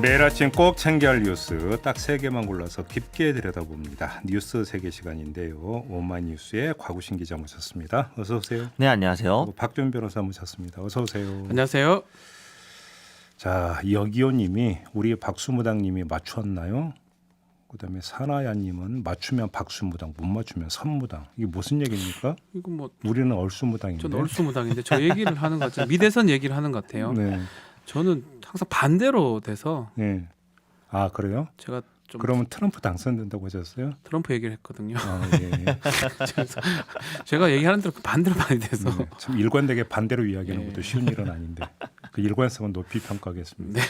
매일 아침 꼭 챙겨야 할 뉴스 딱 3개만 골라서 깊게 들여다봅니다. 뉴스 세계 시간인데요. 오마이뉴스의 곽우신 기자 모셨습니다. 어서 오세요. 네, 안녕하세요. 박준 변호사 모셨습니다. 어서 오세요. 안녕하세요. 자, 여기호님이 우리 박수무당님이 맞췄나요? 그다음에 사나야님은 맞추면 박수무당, 못 맞추면 선무당. 이게 무슨 얘기입니까? 이거 뭐 우리는 얼쑤무당인데. 전 얼쑤무당인데 저 얘기를 하는 것 같아요. 미대선 얘기를 하는 것 같아요. 네. 저는 항상 반대로 돼서 네. 아 그래요? 제가 좀 그러면 트럼프 당선된다고 하셨어요? 트럼프 얘기를 했거든요. 아, 예. 그래서 제가 얘기하는 대로 반대로 많이 돼서 네, 참 일관되게 반대로 이야기하는 네. 것도 쉬운 일은 아닌데 그 일관성은 높이 평가하겠습니다.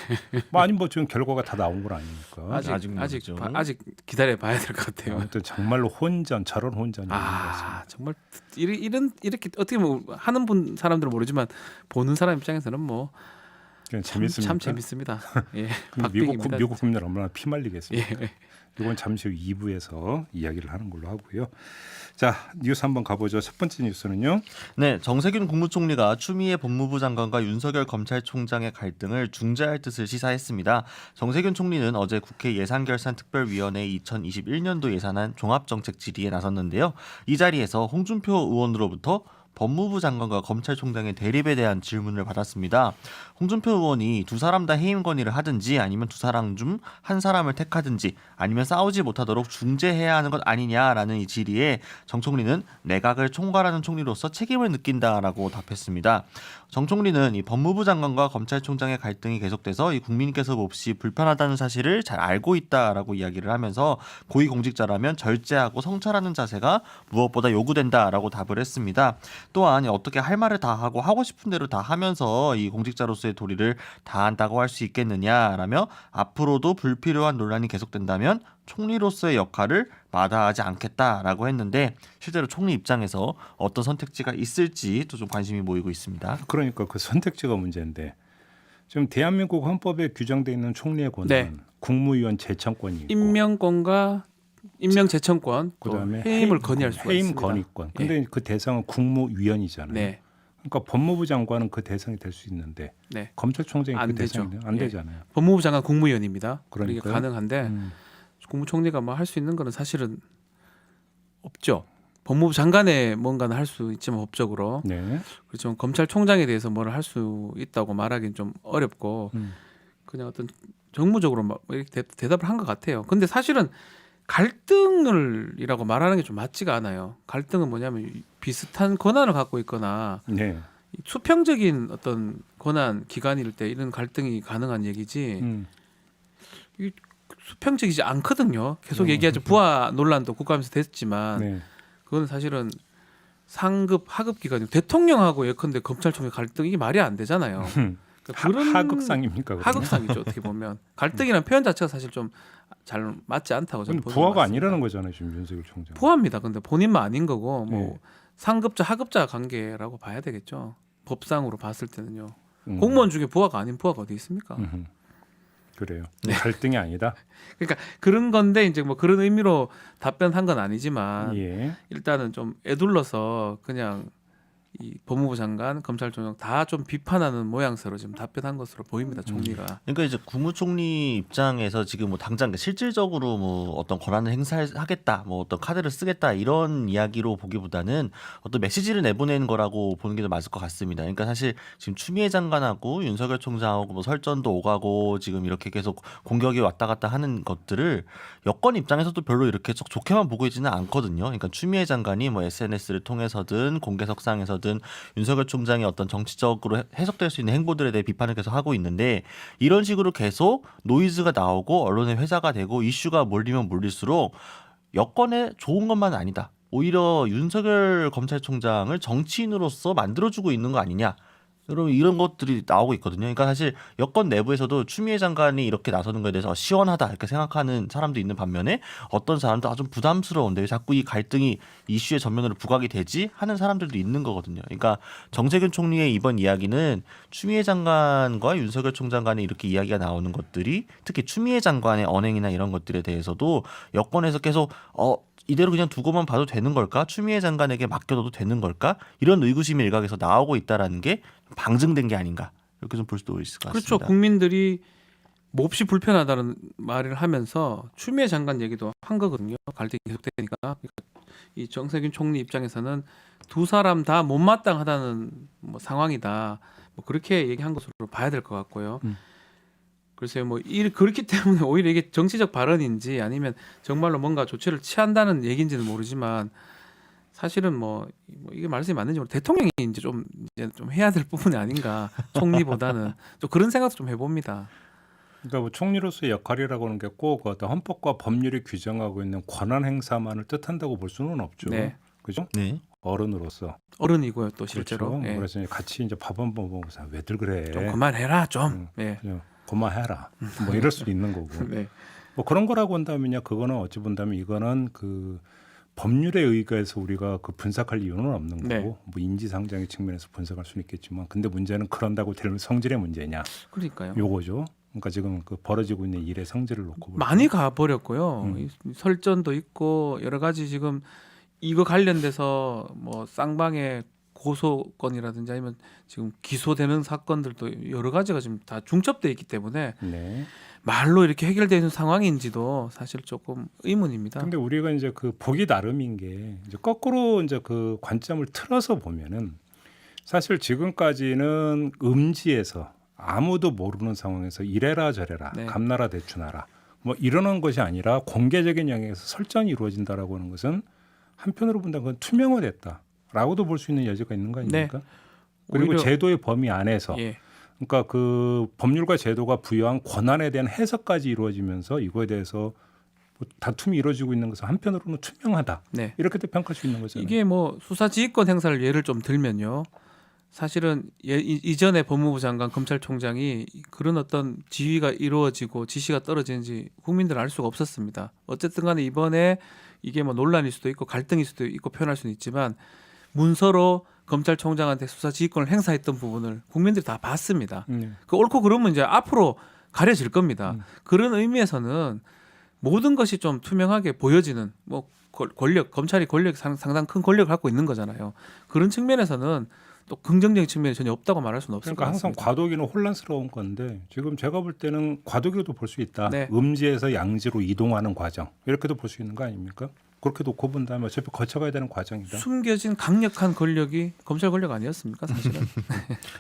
뭐 아니 뭐 지금 결과가 다 나온 건 아니니까. 아직 기다려 봐야 될 것 같아요. 아무튼 정말로 혼전, 저런 혼전이 있는 것 같습니다. 정말 이렇게 어떻게 뭐 하는 분 사람들은 모르지만 보는 사람 입장에서는 뭐 그냥 재밌습니다. 참 재밌습니다. 예, 미국 국민들 얼마나 피말리겠습니까? 예. 이건 잠시 후 2부에서 이야기를 하는 걸로 하고요. 자, 뉴스 한번 가보죠. 첫 번째 뉴스는요. 네, 정세균 국무총리가 추미애 법무부 장관과 윤석열 검찰총장의 갈등을 중재할 뜻을 시사했습니다. 정세균 총리는 어제 국회 예산결산특별위원회 2021년도 예산안 종합정책 질의에 나섰는데요. 이 자리에서 홍준표 의원으로부터 법무부 장관과 검찰총장의 대립에 대한 질문을 받았습니다. 홍준표 의원이 두 사람 다 해임 건의를 하든지 아니면 두 사람 중 한 사람을 택하든지 아니면 싸우지 못하도록 중재해야 하는 것 아니냐라는 이 질의에 정 총리는 내각을 총괄하는 총리로서 책임을 느낀다라고 답했습니다. 정 총리는 이 법무부 장관과 검찰총장의 갈등이 계속돼서 이 국민께서 몹시 불편하다는 사실을 잘 알고 있다라고 이야기를 하면서 고위공직자라면 절제하고 성찰하는 자세가 무엇보다 요구된다라고 답을 했습니다. 또한 어떻게 할 말을 다 하고 하고 싶은 대로 다 하면서 이 공직자로서의 도리를 다한다고 할 수 있겠느냐라며 앞으로도 불필요한 논란이 계속된다면 총리로서의 역할을 마다하지 않겠다라고 했는데 실제로 총리 입장에서 어떤 선택지가 있을지 또 좀 관심이 모이고 있습니다. 그러니까 그 선택지가 문제인데 지금 대한민국 헌법에 규정되어 있는 총리의 권한, 네. 국무위원 제청권이 있고 임명권과 임명제청권, 그다음에 해임을 건의할 수가 해임 있습니다. 건의권. 근데 그 대상은 국무위원이잖아요. 네, 그러니까 법무부 장관은 그 대상이 될 수 있는데 네. 검찰총장이 안 그 되죠. 대상이 안 예. 되잖아요. 법무부 장관 국무위원입니다. 그게 그러니까요. 가능한데 국무총리가 뭐 할 수 있는 거는 사실은 없죠. 법무부 장관의 뭔가는 할 수 있지만 법적으로 네. 그렇지만 검찰총장에 대해서 뭐를 할 수 있다고 말하기는 좀 어렵고 그냥 어떤 정무적으로 막 이렇게 대답을 한 것 같아요. 근데 사실은 갈등을이라고 말하는 게 좀 맞지가 않아요. 갈등은 뭐냐면 비슷한 권한을 갖고 있거나 네. 수평적인 어떤 권한 기관일 때 이런 갈등이 가능한 얘기지 이 수평적이지 않거든요. 계속 얘기하죠. 부하 논란도 국감에서 됐지만 네. 그건 사실은 상급 하급 기관이고 대통령하고 예컨대 검찰총장 갈등 이게 말이 안 되잖아요. 그러니까 하극상입니까? 그러면? 하극상이죠. 어떻게 보면 갈등이라는 표현 자체가 사실 좀 잘 맞지 않다고 저는 보는 부하가 것 같습니다. 아니라는 거잖아요, 지금 윤석열 총장. 부하입니다. 근데 본인만 아닌 거고 뭐 네. 상급자 하급자 관계라고 봐야 되겠죠. 법상으로 봤을 때는요. 음. 공무원 중에 부하가 아닌 부하가 어디 있습니까? 그래요. 갈등이 아니다. 그러니까 그런 건데 이제 뭐 그런 의미로 답변한 건 아니지만 예. 일단은 좀 애둘러서 그냥 이 법무부 장관, 검찰총장 다 좀 비판하는 모양새로 지금 답변한 것으로 보입니다. 총리가. 그러니까 이제 국무총리 입장에서 지금 뭐 당장 실질적으로 뭐 어떤 권한을 행사하겠다, 뭐 어떤 카드를 쓰겠다 이런 이야기로 보기보다는 어떤 메시지를 내보내는 거라고 보는 게 더 맞을 것 같습니다. 그러니까 사실 지금 추미애 장관하고 윤석열 총장하고 뭐 설전도 오가고 지금 이렇게 계속 공격이 왔다 갔다 하는 것들을 여권 입장에서도 별로 이렇게 좋게만 보고 있지는 않거든요. 그러니까 추미애 장관이 뭐 SNS를 통해서든 공개석상에서든 윤석열 총장의 어떤 정치적으로 해석될 수 있는 행보들에 대해 비판을 계속 하고 있는데 이런 식으로 계속 노이즈가 나오고 언론의 회자가 되고 이슈가 몰리면 몰릴수록 여권에 좋은 것만 아니다. 오히려 윤석열 검찰총장을 정치인으로서 만들어주고 있는 거 아니냐. 여러분 이런 것들이 나오고 있거든요. 그러니까 사실 여권 내부에서도 추미애 장관이 이렇게 나서는 것에 대해서 시원하다 이렇게 생각하는 사람도 있는 반면에 어떤 사람도 좀 부담스러운데 왜 자꾸 이 갈등이 이슈의 전면으로 부각이 되지 하는 사람들도 있는 거거든요. 그러니까 정세균 총리의 이번 이야기는 추미애 장관과 윤석열 총장 간에 이렇게 이야기가 나오는 것들이 특히 추미애 장관의 언행이나 이런 것들에 대해서도 여권에서 계속 이대로 그냥 두고만 봐도 되는 걸까? 추미애 장관에게 맡겨둬도 되는 걸까? 이런 의구심이 일각에서 나오고 있다라는 게 방증된 게 아닌가 이렇게 좀 볼 수도 있을 것 같습니다. 그렇죠. 국민들이 몹시 불편하다는 말을 하면서 추미애 장관 얘기도 한 거거든요. 갈등이 계속되니까. 그러니까 이 정세균 총리 입장에서는 두 사람 다 못마땅하다는 뭐 상황이다. 뭐 그렇게 얘기한 것으로 봐야 될 것 같고요. 글쎄요, 뭐 그렇기 때문에 오히려 이게 정치적 발언인지 아니면 정말로 뭔가 조치를 취한다는 얘기인지는 모르지만 사실은 뭐 이게 말씀이 맞는지 모르. 대통령이 이제 좀 해야 될 부분이 아닌가 총리보다는 좀 그런 생각도 좀 해봅니다. 그러니까 뭐 총리로서의 역할이라고 하는 게 꼭 어떤 헌법과 법률이 규정하고 있는 권한 행사만을 뜻한다고 볼 수는 없죠. 네. 그죠? 네. 어른으로서. 어른이고요, 또 실제로. 그렇죠. 예. 그래서 이제 같이 이제 밥 한 번 먹어서 왜들 그래? 좀 그만해라 좀. 예. 그냥 그만해라. 뭐 이럴 수도 있는 거고. 네. 뭐 그런 거라고 한다면요, 그거는 어찌 본다면 이거는 그 법률에 의거해서 우리가 그 분석할 이유는 없는 거고, 네. 뭐 인지상정의 측면에서 분석할 수는 있겠지만, 근데 문제는 그런다고 될 성질의 문제냐, 그러니까요. 요거죠. 그러니까 지금 그 벌어지고 있는 일의 성질을 놓고 볼 많이 가버렸고요. 음. 이 설전도 있고 여러 가지 지금 이거 관련돼서 뭐 쌍방의 고소건이라든지 아니면 지금 기소되는 사건들도 여러 가지가 지금 다 중첩돼 있기 때문에 네. 말로 이렇게 해결되는 상황인지도 사실 조금 의문입니다. 근데 우리가 이제 그 보기 나름인 게 이제 거꾸로 이제 그 관점을 틀어서 보면은 사실 지금까지는 음지에서 아무도 모르는 상황에서 이래라 저래라 네. 감나라 대추나라 뭐 이러는 것이 아니라 공개적인 영역에서 설전이 이루어진다라고 하는 것은 한편으로 본다면 그건 투명화됐다라고도 볼 수 있는 여지가 있는 거 아닙니까? 그리고 오히려- 제도의 범위 안에서 예. 그러니까 그 법률과 제도가 부여한 권한에 대한 해석까지 이루어지면서 이거에 대해서 뭐 다툼이 이루어지고 있는 것은 한편으로는 투명하다 네. 이렇게도 평가할 수 있는 거잖아요. 이게 뭐 수사지휘권 행사를 예를 좀 들면요. 사실은 이전에 법무부 장관, 검찰총장이 그런 어떤 지휘가 이루어지고 지시가 떨어지는지 국민들은 알 수가 없었습니다. 어쨌든 간에 이번에 이게 뭐 논란일 수도 있고 갈등일 수도 있고 표현할 수는 있지만 문서로 검찰총장한테 수사지휘권을 행사했던 부분을 국민들이 다 봤습니다. 그 옳고 그름은 이제 앞으로 가려질 겁니다. 그런 의미에서는 모든 것이 좀 투명하게 보여지는 뭐 권력, 검찰이 권력 상당히 큰 권력을 갖고 있는 거잖아요. 그런 측면에서는 또 긍정적인 측면이 전혀 없다고 말할 수는 없을 그러니까 것 항상 같습니다. 과도기는 혼란스러운 건데 지금 제가 볼 때는 과도기로도 볼 수 있다. 네. 음지에서 양지로 이동하는 과정 이렇게도 볼 수 있는 거 아닙니까? 그렇게 놓고 본다면 어차피 거쳐가야 되는 과정이다. 숨겨진 강력한 권력이 검찰 권력 아니었습니까, 사실은?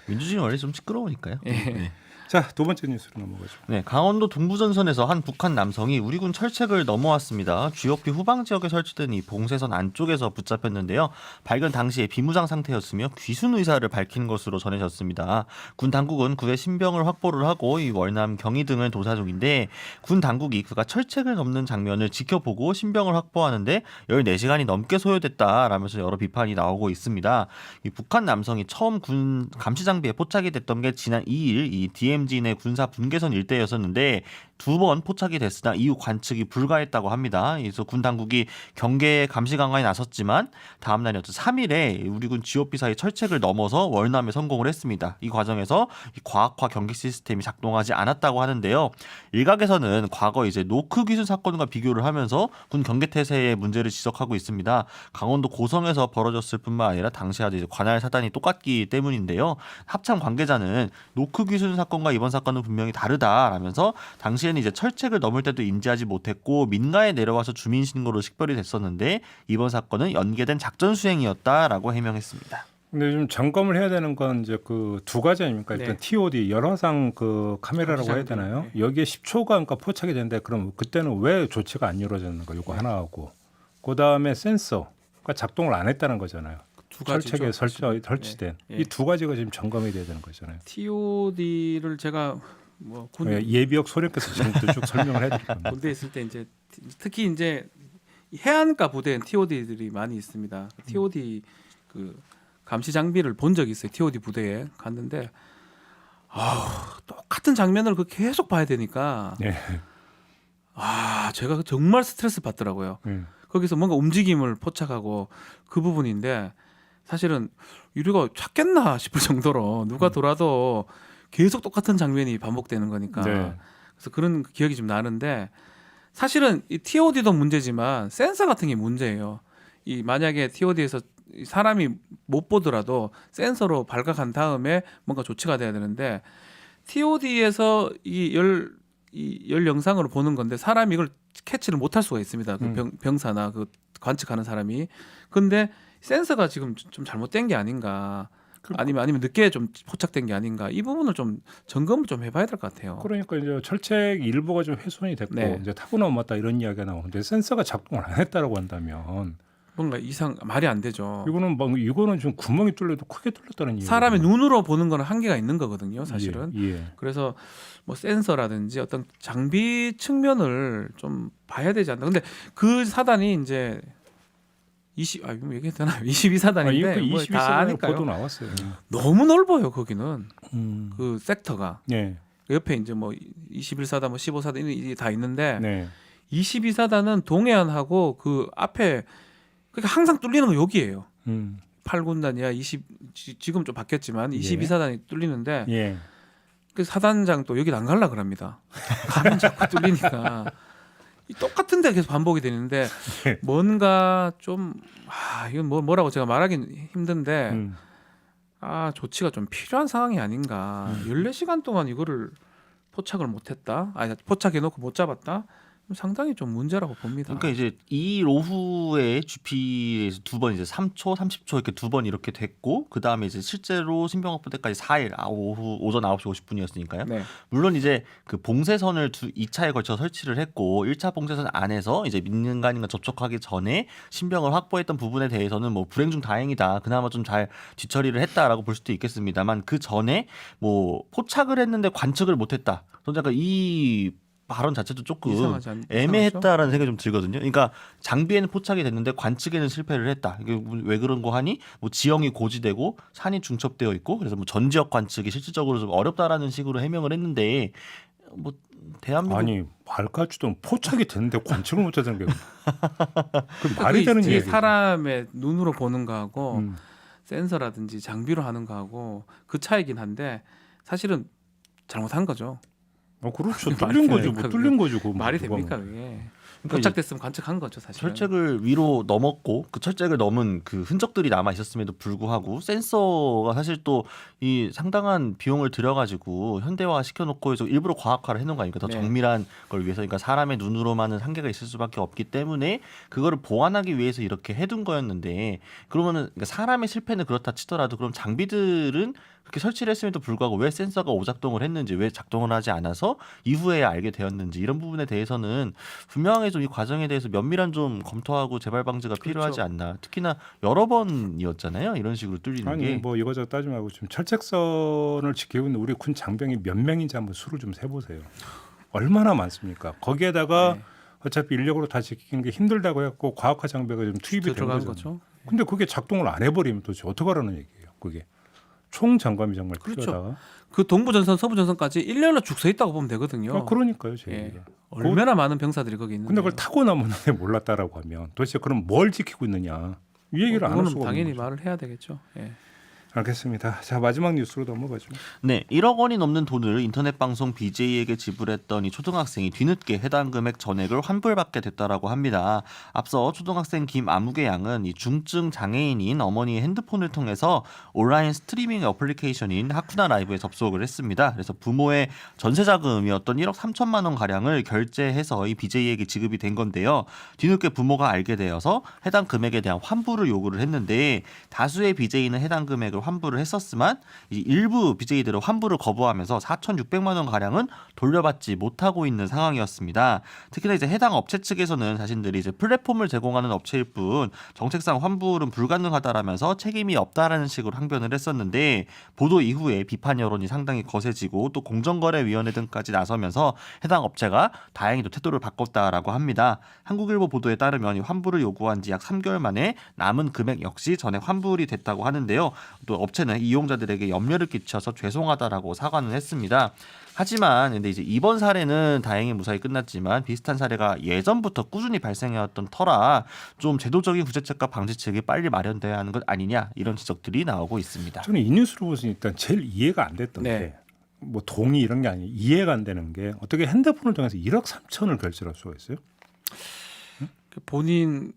민주주의는 원래 좀 시끄러우니까요. 예. 네. 자, 두 번째 뉴스로 넘어가죠. 네, 강원도 동부전선에서 한 북한 남성이 우리 군 철책을 넘어왔습니다. GOP 후방 지역에 설치된 이 봉쇄선 안쪽에서 붙잡혔는데요. 발견 당시에 비무장 상태였으며 귀순 의사를 밝힌 것으로 전해졌습니다. 군 당국은 그의 신병을 확보를 하고 이 월남 경위 등을 조사 중인데 군 당국이 그가 철책을 넘는 장면을 지켜보고 신병을 확보하는데 14시간이 넘게 소요됐다라면서 여러 비판이 나오고 있습니다. 이 북한 남성이 처음 군 감시 장비에 포착이 됐던 게 지난 2일 이 DMZ 내 군사 분계선 일대였었는데 2번 포착이 됐으나 이후 관측이 불가했다고 합니다. 그래서 군 당국이 경계 감시 강화에 나섰지만 다음 날이었던 3일에 우리 군 GOP 사이 철책을 넘어서 월남에 성공을 했습니다. 이 과정에서 이 과학화 경계 시스템이 작동하지 않았다고 하는데요. 일각에서는 과거 이제 노크 귀순 사건과 비교를 하면서 군 경계 태세의 문제를 지적하고 있습니다. 강원도 고성에서 벌어졌을 뿐만 아니라 당시와 이제 관할 사단이 똑같기 때문인데요. 합참 관계자는 노크 귀순 사건과 이번 사건은 분명히 다르다라면서 당시에는 이제 철책을 넘을 때도 인지하지 못했고 민가에 내려와서 주민 신고로 식별이 됐었는데 이번 사건은 연계된 작전 수행이었다라고 해명했습니다. 근데 좀 점검을 해야 되는 건 이제 그 두 가지 아닙니까? 일단 네. TOD 열화상 그 카메라라고 해야 되나요? 네. 여기에 10초가 그러니까 포착이 되는데 그럼 그때는 왜 조치가 안 이루어졌는가? 요거 하나 하고 그 다음에 센서가 작동을 안 했다는 거잖아요. 두 가지죠. 철책에 설치된 네. 이 두 가지가 지금 점검이 돼야 되는 거잖아요. TOD를 제가 뭐 예비역 소령께서 지금부터 쭉 설명을 해드릴 겁니다. 군대에 있을 때 이제 특히 이제 해안가 부대엔 TOD들이 많이 있습니다. TOD 그 감시 장비를 본 적이 있어요. TOD 부대에 갔는데 똑같은 장면을 그 계속 봐야 되니까 네. 제가 정말 스트레스 받더라고요. 거기서 뭔가 움직임을 포착하고 그 부분인데 사실은 우리가 찾겠나 싶을 정도로 누가 돌아도 계속 똑같은 장면이 반복되는 거니까 네. 그래서 그런 기억이 좀 나는데 사실은 이 TOD도 문제지만 센서 같은 게 문제예요. 이 만약에 TOD에서 사람이 못 보더라도 센서로 발각한 다음에 뭔가 조치가 돼야 되는데 TOD에서 이 이 열 영상으로 보는 건데 사람이 이걸 캐치를 못할 수가 있습니다. 그 병사나 그 관측하는 사람이. 근데 센서가 지금 좀 잘못된 게 아닌가. 아니면 늦게 좀 포착된 게 아닌가. 이 부분을 좀 점검을 좀 해봐야 될 것 같아요. 그러니까 이제 철책 일부가 좀 훼손이 됐고 네. 이제 타고 넘었다 이런 이야기가 나오는데 센서가 작동을 안 했다라고 한다면 뭔가 말이 안 되죠. 이거는 좀 구멍이 뚫려도 크게 뚫렸다는 얘기예요. 사람의 눈으로 보는 거는 한계가 있는 거거든요, 사실은. 예. 그래서 뭐 센서라든지 어떤 장비 측면을 좀 봐야 되지 않나. 근데 그 사단이 이제 이거 얘기해도 되나요? 22사단인데 뭐 다 22사단 아니까요. 보도 나왔어요. 너무 넓어요, 거기는. 음. 그 섹터가. 예. 옆에 이제 뭐 21사단, 뭐 15사단 이게 다 있는데 네. 22사단은 동해안하고 그 앞에 그러니까 항상 뚫리는 거 여기예요. 8군단이야. 지금 좀 바뀌었지만 22사단이 뚫리는데 예. 그 사단장 또 여기 안 갈라 그럽니다. 가면 자꾸 뚫리니까 이 똑같은 데 계속 반복이 되는데 뭔가 좀 이건 뭐라고 제가 말하긴 힘든데 조치가 좀 필요한 상황이 아닌가. 14시간 동안 이거를 포착을 못했다. 포착해놓고 못 잡았다. 상당히 좀 문제라고 봅니다. 그러니까 이제 이 오후에 GP에서 두 번 이제 3초, 30초 이렇게 두 번 이렇게 됐고 그 다음에 이제 실제로 신병 확보 때까지 4일 오전 9시 50분이었으니까요. 네. 물론 이제 그 봉쇄선을 2차에 걸쳐 설치를 했고 1차 봉쇄선 안에서 이제 민간인과 접촉하기 전에 신병을 확보했던 부분에 대해서는 뭐 불행 중 다행이다. 그나마 좀 잘 뒤처리를 했다라고 볼 수도 있겠습니다만 그 전에 뭐 포착을 했는데 관측을 못했다. 저는 약간 이 발언 자체도 조금 애매했다라는 생각이 좀 들거든요. 그러니까 장비에는 포착이 됐는데 관측에는 실패를 했다. 이게 왜 그런 거 하니? 뭐 지형이 고지되고 산이 중첩되어 있고 그래서 뭐 전 지역 관측이 실질적으로 좀 어렵다라는 식으로 해명을 했는데 뭐 대한민국 아니 말까지도 포착이 됐는데 관측을 못하는 게 그 말이 되는 이게 얘기죠. 사람의 눈으로 보는 거하고 센서라든지 장비로 하는 거하고 그 차이긴 한데 사실은 잘못한 거죠. 그렇죠. 말이 뚫린 거죠. 됩니까, 뭐 뚫린 거죠. 그거 말이 그거는. 됩니까 그게? 포착됐으면 관측한 거죠 사실. 철책을 위로 넘었고 그 철책을 넘은 그 흔적들이 남아 있었음에도 불구하고 센서가 사실 또 이 상당한 비용을 들여가지고 현대화 시켜놓고 해서 일부러 과학화를 해놓은 거 아닙니까? 더 네. 정밀한 걸 위해서. 그러니까 사람의 눈으로만은 한계가 있을 수밖에 없기 때문에 그거를 보완하기 위해서 이렇게 해둔 거였는데 그러면은 그러니까 사람의 실패는 그렇다 치더라도 그럼 장비들은 그렇게 설치를 했음에도 불구하고 왜 센서가 오작동을 했는지 왜 작동을 하지 않아서 이후에 알게 되었는지 이런 부분에 대해서는 분명하게 좀 이 과정에 대해서 면밀한 좀 검토하고 재발 방지가 필요하지 않나. 특히나 여러 번이었잖아요. 이런 식으로 뚫리는 아니 게. 뭐 이거저거 따지지 말고 지금 철책선을 지키고 있는 우리 군 장병이 몇 명인지 한번 수를 좀 세보세요. 얼마나 많습니까? 거기에다가 네. 어차피 인력으로 다 지키는 게 힘들다고 했고 과학화 장비가 좀 투입이 된 들어간 거죠. 거죠. 근데 그게 작동을 안 해버리면 도대체 어떻게 하라는 얘기예요. 그게 총 점검이 정말 그렇죠. 필요하다. 그 동부전선, 서부전선까지 1년을 죽 서 있다고 보면 되거든요. 그러니까요, 제 예. 얘기가. 얼마나 많은 병사들이 거기 있는데. 근데 그걸 타고 나무는데 몰랐다라고 하면 도대체 그럼 뭘 지키고 있느냐 이 얘기를 안 할 그거는 수가 당연히 없는 거죠. 말을 해야 되겠죠. 예. 알겠습니다. 자 마지막 뉴스로 넘어가죠. 네, 1억 원이 넘는 돈을 인터넷 방송 BJ에게 지불했던 이 초등학생이 뒤늦게 해당 금액 전액을 환불받게 됐다라고 합니다. 앞서 초등학생 김아무개 양은 이 중증 장애인인 어머니의 핸드폰을 통해서 온라인 스트리밍 어플리케이션인 하쿠나 라이브에 접속을 했습니다. 그래서 부모의 전세 자금이었던 1억 3천만 원 가량을 결제해서 이 BJ에게 지급이 된 건데요. 뒤늦게 부모가 알게 되어서 해당 금액에 대한 환불을 요구를 했는데 다수의 BJ는 해당 금액을 환불을 했었지만 일부 BJ들은 환불을 거부하면서 4,600만 원 가량은 돌려받지 못하고 있는 상황이었습니다. 특히나 이제 해당 업체 측에서는 자신들이 이제 플랫폼을 제공하는 업체일 뿐 정책상 환불은 불가능하다라면서 책임이 없다라는 식으로 항변을 했었는데 보도 이후에 비판 여론이 상당히 거세지고 또 공정거래위원회 등까지 나서면서 해당 업체가 다행히도 태도를 바꿨다라고 합니다. 한국일보 보도에 따르면 이 환불을 요구한 지 약 3개월 만에 남은 금액 역시 전액 환불이 됐다고 하는데요. 또 업체는 이용자들에게 염려를 끼쳐서 죄송하다라고 사과는 했습니다. 하지만 근데 이제 이번 사례는 다행히 무사히 끝났지만 비슷한 사례가 예전부터 꾸준히 발생해왔던 터라 좀 제도적인 구제책과 방지책이 빨리 마련돼야 하는 것 아니냐 이런 지적들이 나오고 있습니다. 저는 이 뉴스를 보시니 일단 제일 이해가 안 됐던 네. 게 뭐 동의 이런 게 아니에요. 이해가 안 되는 게 어떻게 핸드폰을 통해서 1억 3천을 결제할 수가 있어요? 본인의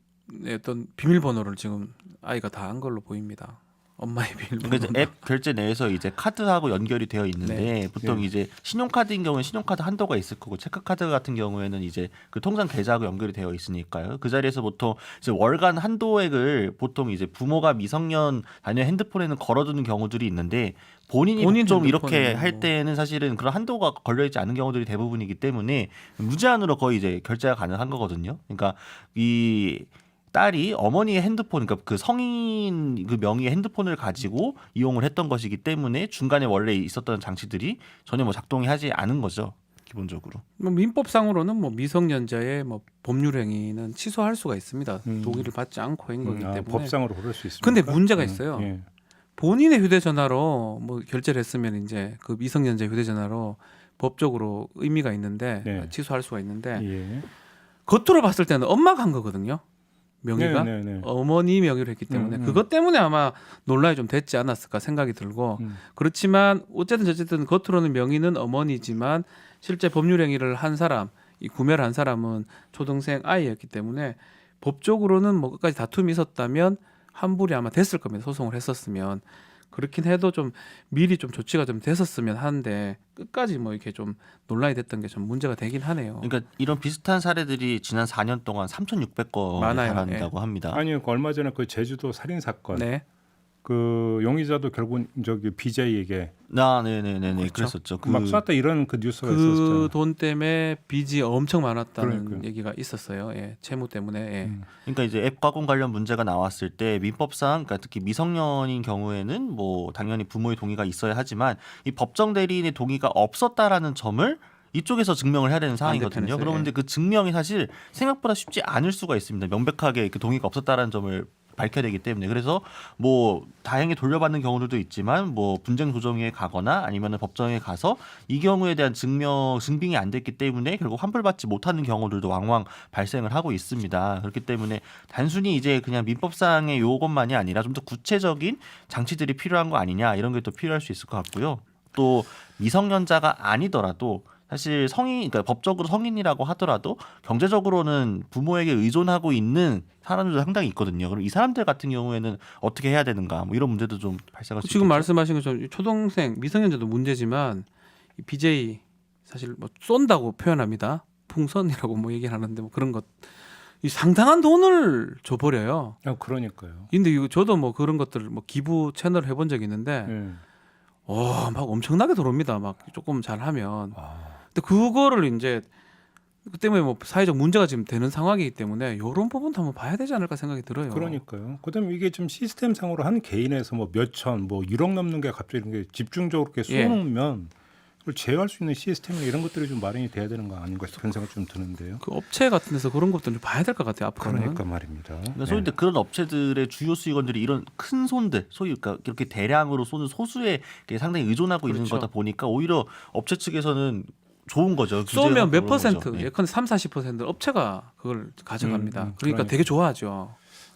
어떤 비밀번호를 지금 아이가 다 한 걸로 보입니다. 엄마의 비밀번호. 그러니까 이제 앱 결제 내에서 이제 카드하고 연결이 되어 있는데 네. 보통 예. 이제 신용카드인 경우는 신용카드 한도가 있을 거고 체크카드 같은 경우에는 이제 그 통장 계좌하고 연결이 되어 있으니까요. 그 자리에서 보통 이제 월간 한도액을 보통 이제 부모가 미성년 자녀 핸드폰에는 걸어두는 경우들이 있는데 본인 좀 이렇게 핸드폰에 할 뭐. 때는 사실은 그런 한도가 걸려 있지 않은 경우들이 대부분이기 때문에 무제한으로 거의 이제 결제가 가능한 거거든요. 그러니까 이 딸이 어머니의 핸드폰, 그러니까 그 성인 그 명의의 핸드폰을 가지고 이용을 했던 것이기 때문에 중간에 원래 있었던 장치들이 전혀 뭐 작동이 하지 않은 거죠, 기본적으로. 뭐 민법상으로는 뭐 미성년자의 뭐 법률 행위는 취소할 수가 있습니다. 동의를 받지 않고 한 거기 때문에. 법상으로 그럴 수 있습니다. 근데 문제가 있어요. 예. 본인의 휴대전화로 뭐 결제를 했으면 이제 그 미성년자 휴대전화로 법적으로 의미가 있는데 네. 취소할 수가 있는데 예. 겉으로 봤을 때는 엄마가 한 거거든요. 명의가 네, 네, 네. 어머니 명의로 했기 때문에 그것 때문에 아마 논란이 좀 됐지 않았을까 생각이 들고 그렇지만 어쨌든 겉으로는 명의는 어머니지만 실제 법률 행위를 한 사람, 이 구매를 한 사람은 초등생 아이였기 때문에 법적으로는 뭐 끝까지 다툼이 있었다면 환불이 아마 됐을 겁니다. 소송을 했었으면. 그렇긴 해도 좀 미리 좀 조치가 좀 됐었으면 하는데 끝까지 뭐 이렇게 좀 논란이 됐던 게 좀 문제가 되긴 하네요. 그러니까 이런 비슷한 사례들이 지난 4년 동안 3,600건에 많아요. 달한다고 합니다. 아니 그 얼마 전에 그 제주도 살인 사건 네. 그 용의자도 결국 저기 BJ에게 네네네네 그렇죠. 그랬었죠. 막 쐈다 이런 그 뉴스가 그 있었잖아요. 돈 때문에 빚이 엄청 많았다는 그러니까요. 얘기가 있었어요. 예, 채무 때문에. 예. 그러니까 이제 앱 가공 관련 문제가 나왔을 때 민법상, 그러니까 특히 미성년인 경우에는 뭐 당연히 부모의 동의가 있어야 하지만 이 법정 대리인의 동의가 없었다라는 점을 이쪽에서 증명을 해야 되는 상황이거든요. 반대편에서, 그러면 예. 근데 그 증명이 사실 생각보다 쉽지 않을 수가 있습니다. 명백하게 그 동의가 없었다라는 점을 밝혀야 되기 때문에 그래서 뭐 다행히 돌려받는 경우들도 있지만 뭐 분쟁 조정에 가거나 아니면 법정에 가서 이 경우에 대한 증빙이 안 됐기 때문에 결국 환불받지 못하는 경우들도 왕왕 발생을 하고 있습니다. 그렇기 때문에 단순히 이제 그냥 민법상의 요것만이 아니라 좀 더 구체적인 장치들이 필요한 거 아니냐 이런 게 또 필요할 수 있을 것 같고요. 또 미성년자가 아니더라도 사실 그러니까 법적으로 성인이라고 하더라도 경제적으로는 부모에게 의존하고 있는 사람들도 상당히 있거든요. 그럼 이 사람들 같은 경우에는 어떻게 해야 되는가? 뭐 이런 문제도 좀 발생할 수 지금 있겠죠. 말씀하신 것처럼 초등생 미성년자도 문제지만 이 BJ 사실 뭐 쏜다고 표현합니다. 풍선이라고 뭐 얘기를 하는데 뭐 그런 것 이 상당한 돈을 줘버려요. 그러니까요. 근데 이거 저도 뭐 그런 것들 뭐 기부 채널 해본 적이 있는데 예. 막 엄청나게 들어옵니다. 막 조금 잘하면. 아, 근데 그거를 이제 그 때문에 뭐 사회적 문제가 지금 되는 상황이기 때문에 이런 부분도 한번 봐야 되지 않을까 생각이 들어요. 그러니까요. 그다음에 이게 좀 시스템상으로 한 개인에서 뭐 몇천, 뭐 1억 넘는 게 갑자기 이렇게 집중적으로 이렇게 예. 쏘놓으면 그걸 제어할 수 있는 시스템이나 이런 것들이 좀 마련이 돼야 되는 거 아닌가 싶은 생각 좀 드는데요. 그 업체 같은 데서 그런 것들을 봐야 될 것 같아요. 앞으로는. 그러니까 말입니다. 그러니까 소위 그런 업체들의 주요 수익원들이 이런 큰 손들, 소위 그러니까 이렇게 대량으로 쏘는 소수에 상당히 의존하고 있는 그렇죠. 거다 보니까 오히려 업체 측에서는 좋은 거죠. 쏘면 몇 규제가 퍼센트, 그런 거죠. 예. 예컨대 30-40% 업체가 그걸 가져갑니다. 그러니까 그러니까. 되게 좋아하죠.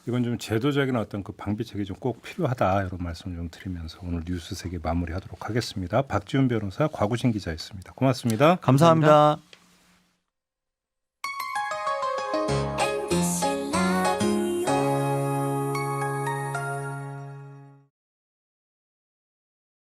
이건 좀 제도적인 어떤 그 방비책이 좀 꼭 필요하다 이런 말씀을 좀 드리면서 오늘 뉴스 세계 마무리하도록 하겠습니다. 박지훈 변호사, 곽우신 기자였습니다. 고맙습니다. 감사합니다.